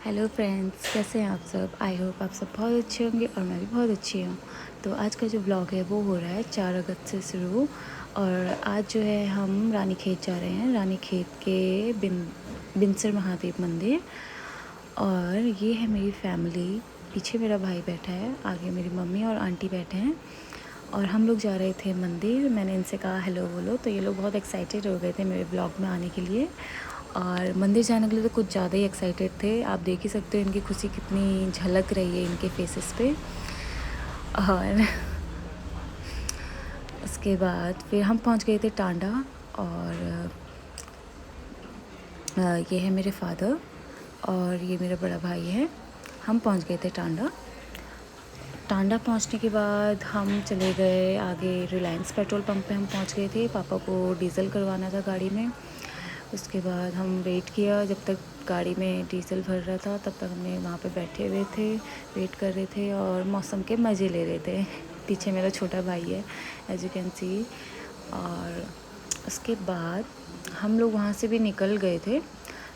Hello friends, कैसे हैं आप सब। आई होप आप सब बहुत अच्छे होंगे और मैं भी बहुत अच्छी हूँ। तो आज का जो ब्लॉग है वो हो रहा है 4 अगस्त से शुरू। और आज जो है हम रानीखेत जा रहे हैं, रानीखेत के बिनसर महादेव मंदिर। और ये है मेरी फैमिली। पीछे मेरा भाई बैठा है, आगे मेरी मम्मी और आंटी बैठे हैं। और हम लोग जा रहे थे मंदिर। मैंने इनसे कहा हेलो बोलो, तो ये लोग बहुत एक्साइटेड हो गए थे मेरे ब्लॉग में आने के लिए। और मंदिर जाने के लिए तो कुछ ज़्यादा ही एक्साइटेड थे। आप देख ही सकते हो इनकी खुशी कितनी झलक रही है इनके फेसेस पे। और उसके बाद फिर हम पहुंच गए थे टांडा। और ये है मेरे फादर और ये मेरा बड़ा भाई है। हम पहुंच गए थे टांडा। टांडा पहुंचने के बाद हम चले गए आगे, रिलायंस पेट्रोल पंप पे हम पहुंच गए थे। पापा को डीज़ल करवाना था गाड़ी में। उसके बाद हम वेट किया, जब तक गाड़ी में डीज़ल भर रहा था तब तक हमने वहाँ पे बैठे हुए थे, वेट कर रहे थे और मौसम के मज़े ले रहे थे। पीछे मेरा छोटा भाई है, एज यू कैन सी। और उसके बाद हम लोग वहाँ से भी निकल गए थे।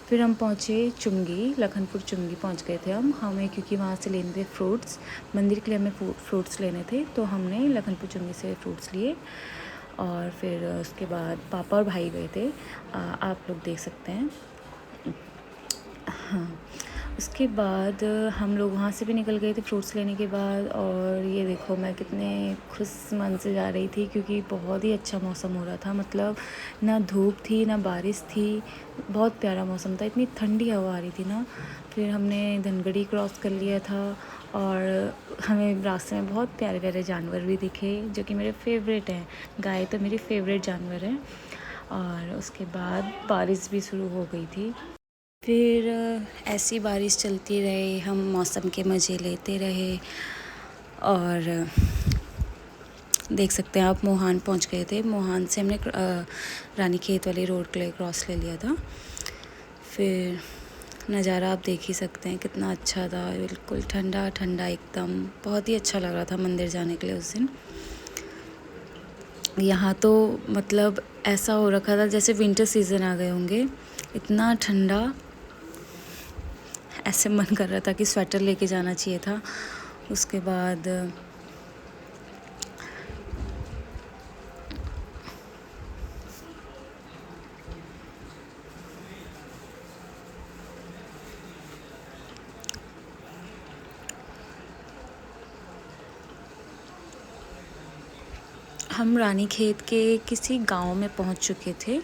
फिर हम पहुँचे चुंगी, लखनपुर चुंगी पहुँच गए थे हमें क्योंकि वहाँ से लेने थे फ्रूट्स। मंदिर के लिए हमें फ्रूट्स लेने थे, तो हमने लखनपुर चुंगी से फ्रूट्स लिए। और फिर उसके बाद पापा और भाई गए थे, आप लोग देख सकते हैं। हाँ, उसके बाद हम लोग वहाँ से भी निकल गए थे फ्रूट्स लेने के बाद। और ये देखो मैं कितने खुश मन से जा रही थी क्योंकि बहुत ही अच्छा मौसम हो रहा था। मतलब ना धूप थी ना बारिश थी, बहुत प्यारा मौसम था, इतनी ठंडी हवा आ रही थी ना। फिर हमने धनगढ़ी क्रॉस कर लिया था और हमें रास्ते में बहुत प्यारे प्यारे जानवर भी दिखे जो कि मेरे फेवरेट हैं। गाय तो मेरी फेवरेट जानवर है। और उसके बाद बारिश भी शुरू हो गई थी। फिर ऐसी बारिश चलती रही, हम मौसम के मज़े लेते रहे। और देख सकते हैं आप, मोहान पहुंच गए थे। मोहान से हमने रानीखेत वाली रोड के लिए क्रॉस ले लिया था। फिर नज़ारा आप देख ही सकते हैं कितना अच्छा था, बिल्कुल ठंडा ठंडा एकदम। बहुत ही अच्छा लग रहा था मंदिर जाने के लिए उस दिन। यहाँ तो मतलब ऐसा हो रखा था जैसे विंटर सीज़न आ गए होंगे, इतना ठंडा। ऐसे मन कर रहा था कि स्वेटर लेके जाना चाहिए था। उसके बाद हम रानीखेत के किसी गांव में पहुंच चुके थे।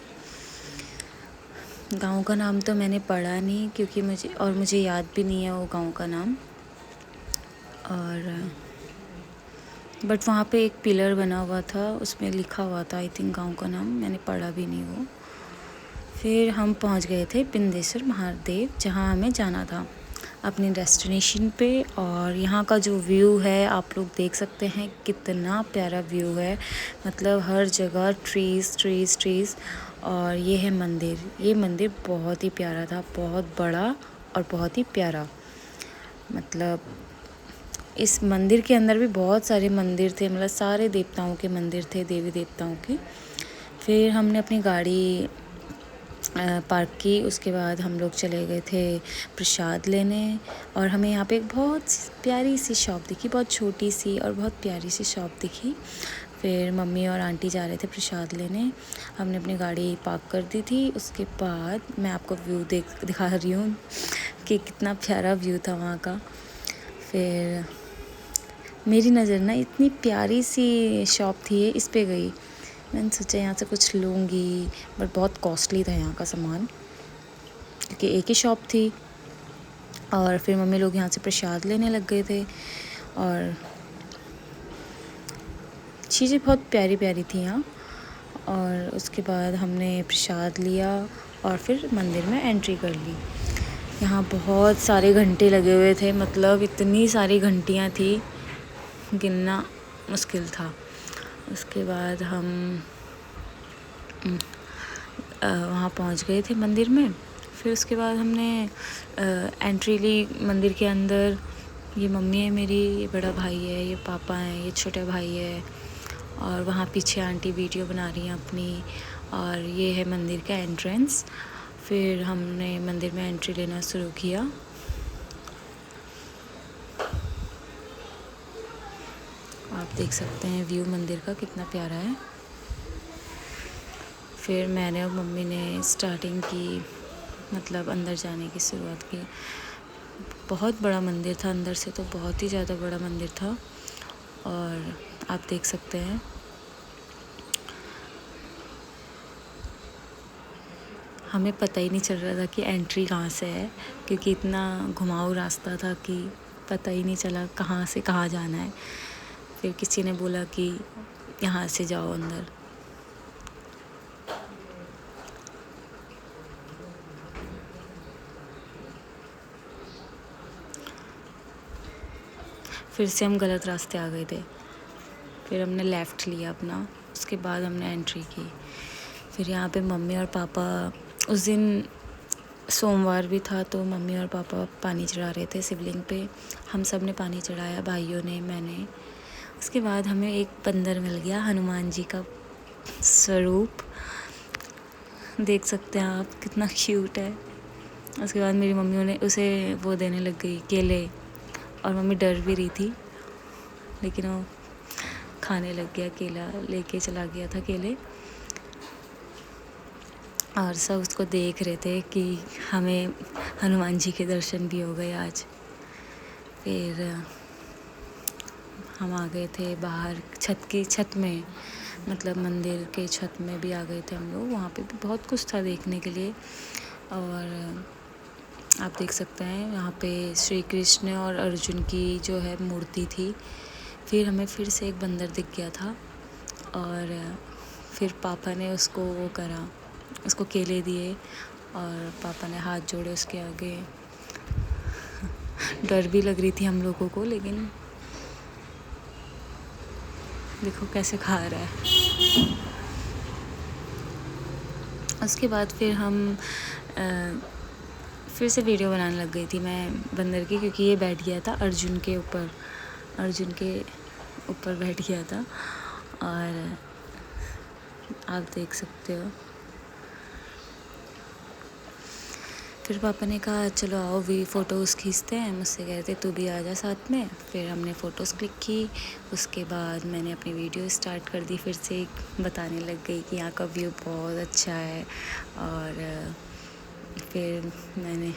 गांव का नाम तो मैंने पढ़ा नहीं क्योंकि मुझे याद भी नहीं है वो गांव का नाम। और बट वहाँ पे एक पिलर बना हुआ था, उसमें लिखा हुआ था आई थिंक गांव का नाम, मैंने पढ़ा भी नहीं वो। फिर हम पहुँच गए थे बिंदेश्वर महादेव, जहाँ हमें जाना था अपनी डेस्टिनेशन पे। और यहाँ का जो व्यू है आप लोग देख सकते हैं, कितना प्यारा व्यू है। मतलब हर जगह ट्रीज़ ट्रीज़ ट्रीज़। और ये है मंदिर। ये मंदिर बहुत ही प्यारा था, बहुत बड़ा और बहुत ही प्यारा। मतलब इस मंदिर के अंदर भी बहुत सारे मंदिर थे, मतलब सारे देवताओं के मंदिर थे, देवी देवताओं के। फिर हमने अपनी गाड़ी पार्क की। उसके बाद हम लोग चले गए थे प्रसाद लेने। और हमें यहाँ पे एक बहुत प्यारी सी शॉप दिखी, बहुत छोटी सी और बहुत प्यारी सी शॉप दिखी। फिर मम्मी और आंटी जा रहे थे प्रसाद लेने, हमने अपनी गाड़ी पार्क कर दी थी। उसके बाद मैं आपको व्यू दिखा रही हूँ कि कितना प्यारा व्यू था वहाँ का। फिर मेरी नज़र ना इतनी प्यारी सी शॉप थी, इस पे गई। मैंने सोचा यहाँ से कुछ लूँगी, बट बहुत कॉस्टली था यहाँ का सामान क्योंकि एक ही शॉप थी। और फिर मम्मी लोग यहाँ से प्रसाद लेने लग गए थे। और चीज़ें बहुत प्यारी प्यारी थी यहाँ। और उसके बाद हमने प्रसाद लिया और फिर मंदिर में एंट्री कर ली। यहाँ बहुत सारे घंटे लगे हुए थे, मतलब इतनी सारी घंटियाँ थी, गिनना मुश्किल था। उसके बाद हम वहाँ पहुँच गए थे मंदिर में। फिर उसके बाद हमने एंट्री ली मंदिर के अंदर। ये मम्मी है मेरी, ये बड़ा भाई है, ये पापा हैं, ये छोटा भाई है। और वहाँ पीछे आंटी वीडियो बना रही हैं अपनी। और ये है मंदिर का एंट्रेंस। फिर हमने मंदिर में एंट्री लेना शुरू किया। आप देख सकते हैं व्यू मंदिर का कितना प्यारा है। फिर मैंने और मम्मी ने स्टार्टिंग की, मतलब अंदर जाने की शुरुआत की। बहुत बड़ा मंदिर था, अंदर से तो बहुत ही ज़्यादा बड़ा मंदिर था। और आप देख सकते हैं हमें पता ही नहीं चल रहा था कि एंट्री कहाँ से है, क्योंकि इतना घुमाऊ रास्ता था कि पता ही नहीं चला कहाँ से कहाँ जाना है। फिर किसी ने बोला कि यहाँ से जाओ अंदर। फिर से हम गलत रास्ते आ गए थे। फिर हमने लेफ़्ट लिया अपना, उसके बाद हमने एंट्री की। फिर यहाँ पे मम्मी और पापा, उस दिन सोमवार भी था तो मम्मी और पापा पानी चढ़ा रहे थे शिवलिंग पे। हम सब ने पानी चढ़ाया, भाइयों ने, मैंने। उसके बाद हमें एक बंदर मिल गया, हनुमान जी का स्वरूप। देख सकते हैं आप कितना क्यूट है। उसके बाद मेरी मम्मी ने उसे वो देने लग गई, केले। और मम्मी डर भी रही थी, लेकिन वो खाने लग गया, केला लेके चला गया था केले। और सब उसको देख रहे थे कि हमें हनुमान जी के दर्शन भी हो गए आज। फिर हम आ गए थे बाहर छत में, मतलब मंदिर के छत में भी आ गए थे हम लोग। वहाँ पे भी बहुत कुछ था देखने के लिए। और आप देख सकते हैं यहाँ पे श्री कृष्ण और अर्जुन की जो है मूर्ति थी। फिर हमें फिर से एक बंदर दिख गया था और फिर पापा ने उसको वो करा, उसको केले दिए और पापा ने हाथ जोड़े उसके आगे। डर भी लग रही थी हम लोगों को, लेकिन देखो कैसे खा रहा है। उसके बाद फिर हम फिर से वीडियो बनाने लग गई थी मैं बंदर की, क्योंकि ये बैठ गया था अर्जुन के ऊपर बैठ गया था। और आप देख सकते हो। फिर पापा ने कहा चलो आओ भी फ़ोटोज़ खींचते हैं। मुझसे कह रहे थे तू भी आ जा साथ में। फिर हमने फ़ोटोज़ क्लिक की। उसके बाद मैंने अपनी वीडियो स्टार्ट कर दी, फिर से बताने लग गई कि यहाँ का व्यू बहुत अच्छा है। और फिर मैंने,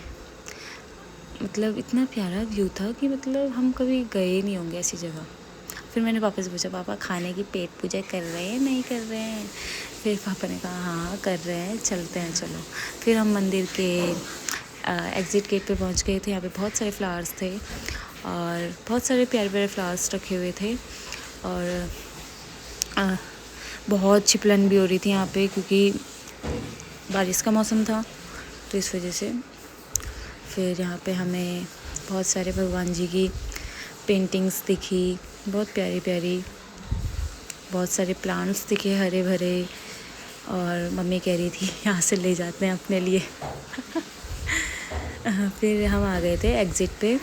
मतलब इतना प्यारा व्यू था कि मतलब हम कभी गए नहीं होंगे ऐसी जगह। फिर मैंने पापा से पूछा, पापा खाने की पेट पूजा कर रहे हैं नहीं कर रहे हैं? फिर पापा ने कहा हाँ कर रहे हैं, चलते हैं चलो। फिर हम मंदिर के एग्ज़िट गेट पे पहुंच गए थे। यहाँ पे बहुत सारे फ्लावर्स थे और बहुत सारे प्यारे प्यारे फ्लावर्स रखे हुए थे। और बहुत छिपलन भी हो रही थी यहाँ पे, क्योंकि बारिश का मौसम था तो इस वजह से। फिर यहाँ पे हमें बहुत सारे भगवान जी की पेंटिंग्स दिखी, बहुत प्यारी प्यारी। बहुत सारे प्लांट्स दिखे हरे भरे। और मम्मी कह रही थी यहाँ से ले जाते हैं अपने लिए। फिर हम आ गए थे एग्ज़िट पे।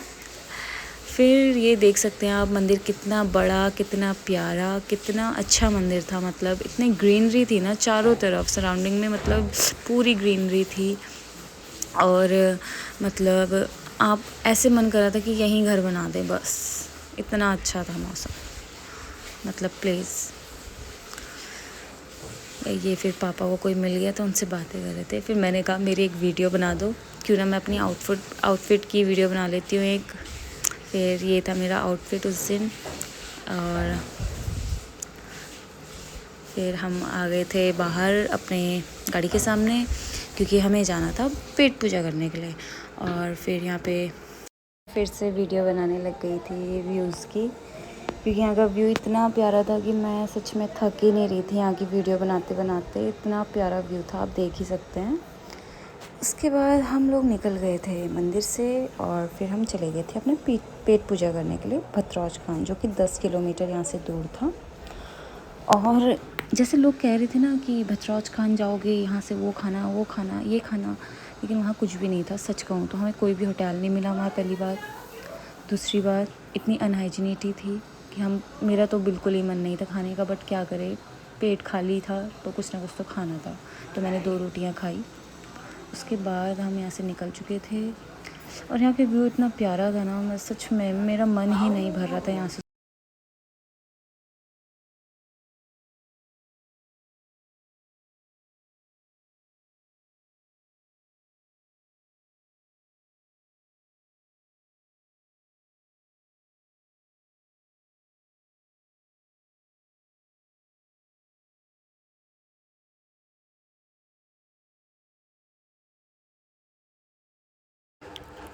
फिर ये देख सकते हैं आप मंदिर कितना बड़ा, कितना प्यारा, कितना अच्छा मंदिर था। मतलब इतनी ग्रीनरी थी ना चारों तरफ, सराउंडिंग में मतलब पूरी ग्रीनरी थी। और मतलब आप ऐसे मन कर रहा था कि यहीं घर बना दे बस, इतना अच्छा था मौसम, मतलब प्लेस। ये फिर पापा को कोई मिल गया तो उनसे बातें कर रहे थे। फिर मैंने कहा मेरी एक वीडियो बना दो, क्यों ना मैं अपनी आउटफिट की वीडियो बना लेती हूँ एक। फिर ये था मेरा आउटफिट उस दिन। और फिर हम आ गए थे बाहर अपने गाड़ी के सामने, क्योंकि हमें जाना था पेट पूजा करने के लिए। और फिर यहाँ पे फिर से वीडियो बनाने लग गई थी व्यूज़ की, क्योंकि यहाँ का व्यू इतना प्यारा था कि मैं सच में थक ही नहीं रही थी यहाँ की वीडियो बनाते बनाते। इतना प्यारा व्यू था, आप देख ही सकते हैं। उसके बाद हम लोग निकल गए थे मंदिर से और फिर हम चले गए थे अपने पेट पूजा करने के लिए भतरौज खान, जो कि 10 किलोमीटर यहाँ से दूर था। और जैसे लोग कह रहे थे ना कि भतरौज खान जाओगे यहाँ से वो खाना ये खाना, लेकिन वहाँ कुछ भी नहीं था। सच कहूँ तो हमें कोई भी होटल नहीं मिला वहाँ, पहली बार। दूसरी बात, इतनी अनहाइजीनिटी थी कि मेरा तो बिल्कुल ही मन नहीं था खाने का, बट क्या करें, पेट खाली था तो कुछ ना कुछ तो खाना था। तो मैंने 2 रोटियां खाई। उसके बाद हम यहाँ से निकल चुके थे। और यहाँ के व्यू इतना प्यारा था ना, मैं सच में मेरा मन ही नहीं भर रहा था यहाँ से।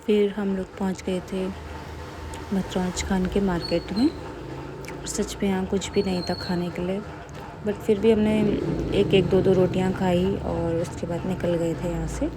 फिर हम लोग पहुंच गए थे नटराज खान के मार्केट में। और सच में यहाँ कुछ भी नहीं था खाने के लिए, बट फिर भी हमने एक एक दो दो रोटियां खाई और उसके बाद निकल गए थे यहाँ से।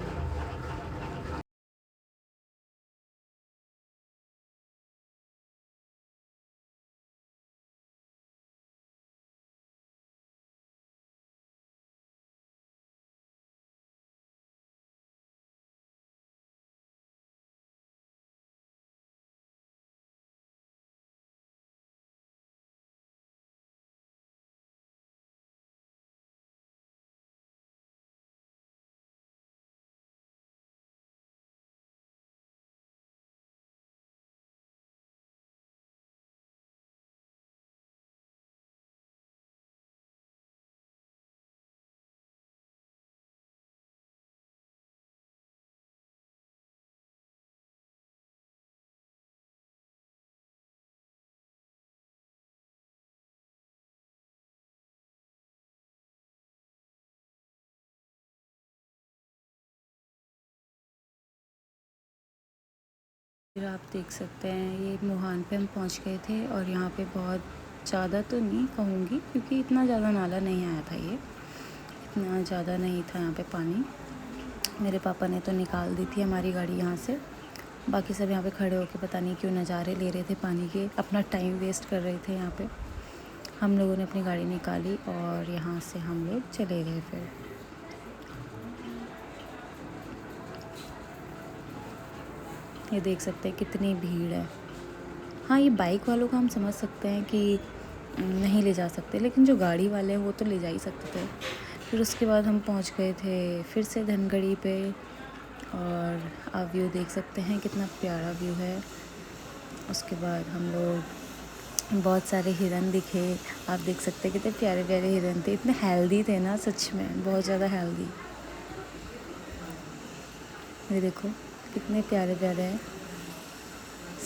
फिर आप देख सकते हैं ये मुहान पे हम पहुंच गए थे। और यहाँ पे बहुत ज़्यादा तो नहीं कहूँगी क्योंकि इतना ज़्यादा नाला नहीं आया था, ये इतना ज़्यादा नहीं था यहाँ पे पानी। मेरे पापा ने तो निकाल दी थी हमारी गाड़ी यहाँ से। बाकी सब यहाँ पे खड़े होके पता नहीं क्यों नज़ारे ले रहे थे पानी के, अपना टाइम वेस्ट कर रहे थे यहाँ पे। हम लोगों ने अपनी गाड़ी निकाली और यहाँ से हम लोग चले गए। फिर ये देख सकते हैं कितनी भीड़ है। हाँ, ये बाइक वालों का हम समझ सकते हैं कि नहीं ले जा सकते, लेकिन जो गाड़ी वाले हैं वो तो ले जा ही सकते थे। फिर उसके बाद हम पहुंच गए थे फिर से धनगढ़ी पे। और आप व्यू देख सकते हैं कितना प्यारा व्यू है। उसके बाद हम लोग बहुत सारे हिरन दिखे। आप देख सकते हैं कितने प्यारे प्यारे हिरन थे, इतने हेल्दी थे ना, सच में बहुत ज़्यादा हेल्दी। ये देखो कितने प्यारे प्यारे हैं,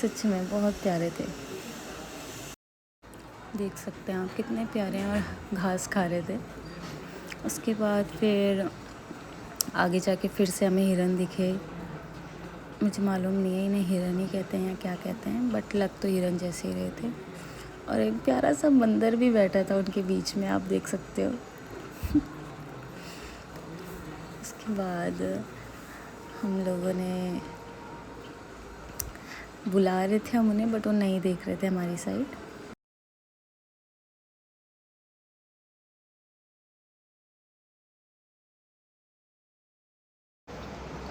सच में बहुत प्यारे थे। देख सकते हैं आप कितने प्यारे हैं और घास खा रहे थे। उसके बाद फिर आगे जाके फिर से हमें हिरन दिखे। मुझे मालूम नहीं है इन्हें हिरन ही कहते हैं या क्या कहते हैं, बट लग तो हिरन जैसे ही रहे थे। और एक प्यारा सा बंदर भी बैठा था उनके बीच में, आप देख सकते हो। उसके बाद हम लोगों ने बुला रहे थे हम उन्हें, बट वो नहीं देख रहे थे हमारी साइड।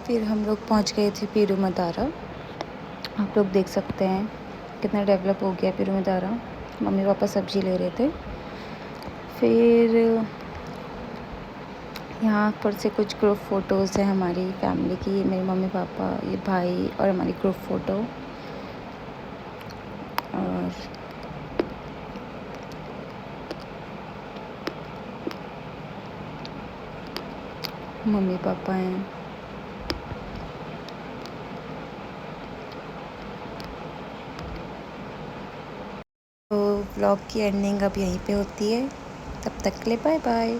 फिर हम लोग पहुंच गए थे पेरूमदारा। आप लोग देख सकते हैं कितना डेवलप हो गया पेरूमदारा। मम्मी पापा सब्जी ले रहे थे। फिर यहाँ पर से कुछ ग्रुप फ़ोटोज़ हैं हमारी फैमिली की, मेरे मम्मी पापा, ये भाई और हमारी ग्रुप फ़ोटो। और मम्मी पापा हैं। तो व्लॉग की एंडिंग अब यहीं पे होती है। तब तक के लिए बाय बाय।